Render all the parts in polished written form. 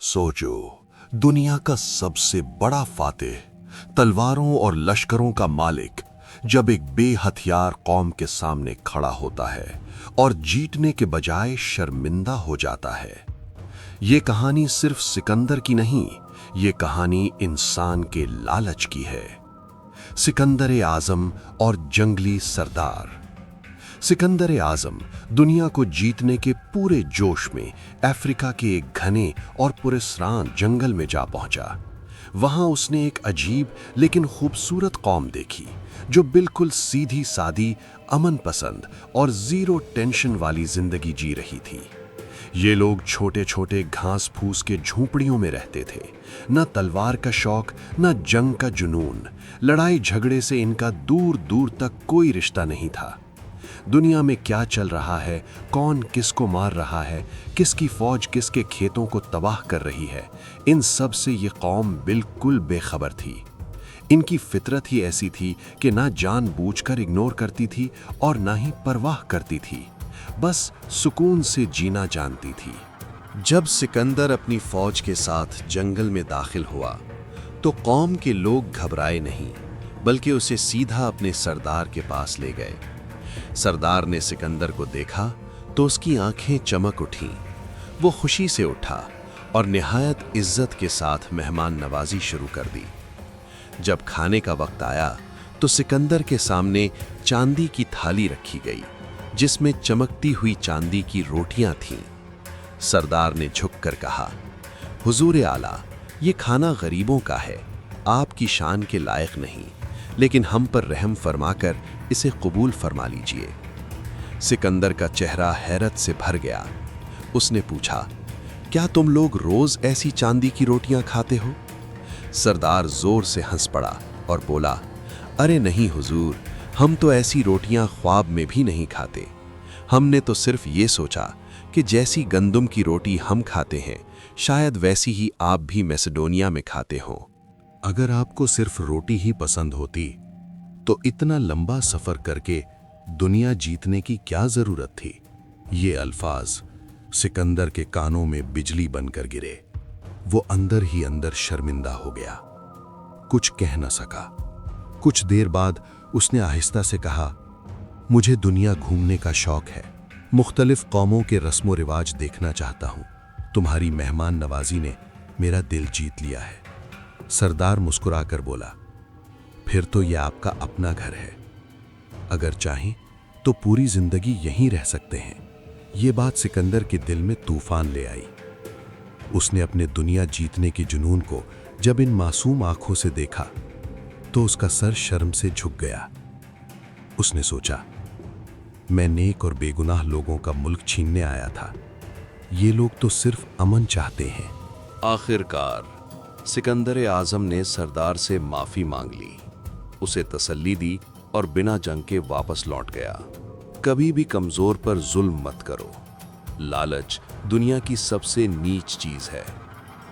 सोचो, दुनिया का सबसे बड़ा फातेह, तलवारों और लश्करों का मालिक, जब एक बेहथियार कौम के सामने खड़ा होता है और जीतने के बजाय शर्मिंदा हो जाता है। ये कहानी सिर्फ सिकंदर की नहीं, ये कहानी इंसान के लालच की है। सिकंदर आजम और जंगली सरदार। सिकंदर आजम दुनिया को जीतने के पूरे जोश में अफ्रीका के एक घने और पुरस्रान जंगल में जा पहुंचा। वहां उसने एक अजीब लेकिन खूबसूरत कौम देखी, जो बिल्कुल सीधी सादी, अमन पसंद और जीरो टेंशन वाली जिंदगी जी रही थी। ये लोग छोटे छोटे घास फूस के झोंपड़ियों में रहते थे। न तलवार का शौक, न जंग का जुनून। लड़ाई झगड़े से इनका दूर दूर तक कोई रिश्ता नहीं था। दुनिया में क्या चल रहा है, कौन किसको मार रहा है, किसकी फौज किसके खेतों को तबाह कर रही है, इन सब से ये कौम बिल्कुल बेखबर थी। इनकी फितरत ही ऐसी थी कि ना जानबूझकर इग्नोर करती थी और ना ही परवाह करती थी, बस सुकून से जीना जानती थी। जब सिकंदर अपनी फौज के साथ जंगल में दाखिल हुआ तो कौम के लोग घबराए नहीं, बल्कि उसे सीधा अपने सरदार के पास ले गए। सरदार ने सिकंदर को देखा तो उसकी आंखें चमक उठीं। वो खुशी से उठा और निहायत इज्जत के साथ मेहमान नवाजी शुरू कर दी। जब खाने का वक्त आया तो सिकंदर के सामने चांदी की थाली रखी गई, जिसमें चमकती हुई चांदी की रोटियां थीं। सरदार ने झुककर कहा, हुजूर आला, ये खाना गरीबों का है, आपकी शान के लायक नहीं, लेकिन हम पर रहम फरमाकर इसे कबूल फरमा लीजिए। सिकंदर का चेहरा हैरत से भर गया। उसने पूछा, क्या तुम लोग रोज ऐसी चांदी की रोटियां खाते हो? सरदार जोर से हंस पड़ा और बोला, अरे नहीं हुजूर, हम तो ऐसी रोटियां ख्वाब में भी नहीं खाते। हमने तो सिर्फ ये सोचा कि जैसी गंदुम की रोटी हम खाते हैं, शायद वैसी ही आप भी मैसेडोनिया में खाते हों। अगर आपको सिर्फ रोटी ही पसंद होती तो इतना लंबा सफर करके दुनिया जीतने की क्या जरूरत थी? ये अल्फाज सिकंदर के कानों में बिजली बनकर गिरे। वो अंदर ही अंदर शर्मिंदा हो गया, कुछ कह न सका। कुछ देर बाद उसने आहिस्ता से कहा, मुझे दुनिया घूमने का शौक है, मुख्तलिफ कौमों के रस्मो रिवाज देखना चाहता हूं। तुम्हारी मेहमान नवाजी ने मेरा दिल जीत लिया है। सरदार मुस्कुराकर बोला, फिर तो यह आपका अपना घर है, अगर चाहें तो पूरी जिंदगी यहीं रह सकते हैं। ये बात सिकंदर के दिल में तूफान ले आई। उसने अपने दुनिया जीतने के जुनून को जब इन मासूम आंखों से देखा तो उसका सर शर्म से झुक गया। उसने सोचा, मैं नेक और बेगुनाह लोगों का मुल्क छीनने आया था, ये लोग तो सिर्फ अमन चाहते हैं। आखिरकार सिकंदर आजम ने सरदार से माफी मांग ली, उसे तसल्ली दी और बिना जंग के वापस लौट गया। कभी भी कमजोर पर जुल्म मत करो। लालच दुनिया की सबसे नीच चीज है,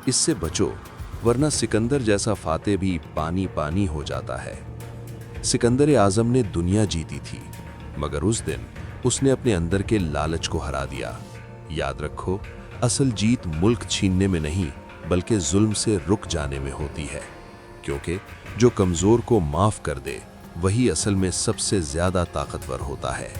इससे बचो, वरना सिकंदर जैसा फातेह भी पानी पानी हो जाता है। सिकंदर आजम ने दुनिया जीती थी, मगर उस दिन उसने अपने अंदर के लालच को हरा दिया। याद रखो, असल जीत मुल्क छीनने में नहीं, बल्कि जुल्म से रुक जाने में होती है, क्योंकि जो कमजोर को माफ कर दे वही असल में सबसे ज्यादा ताकतवर होता है।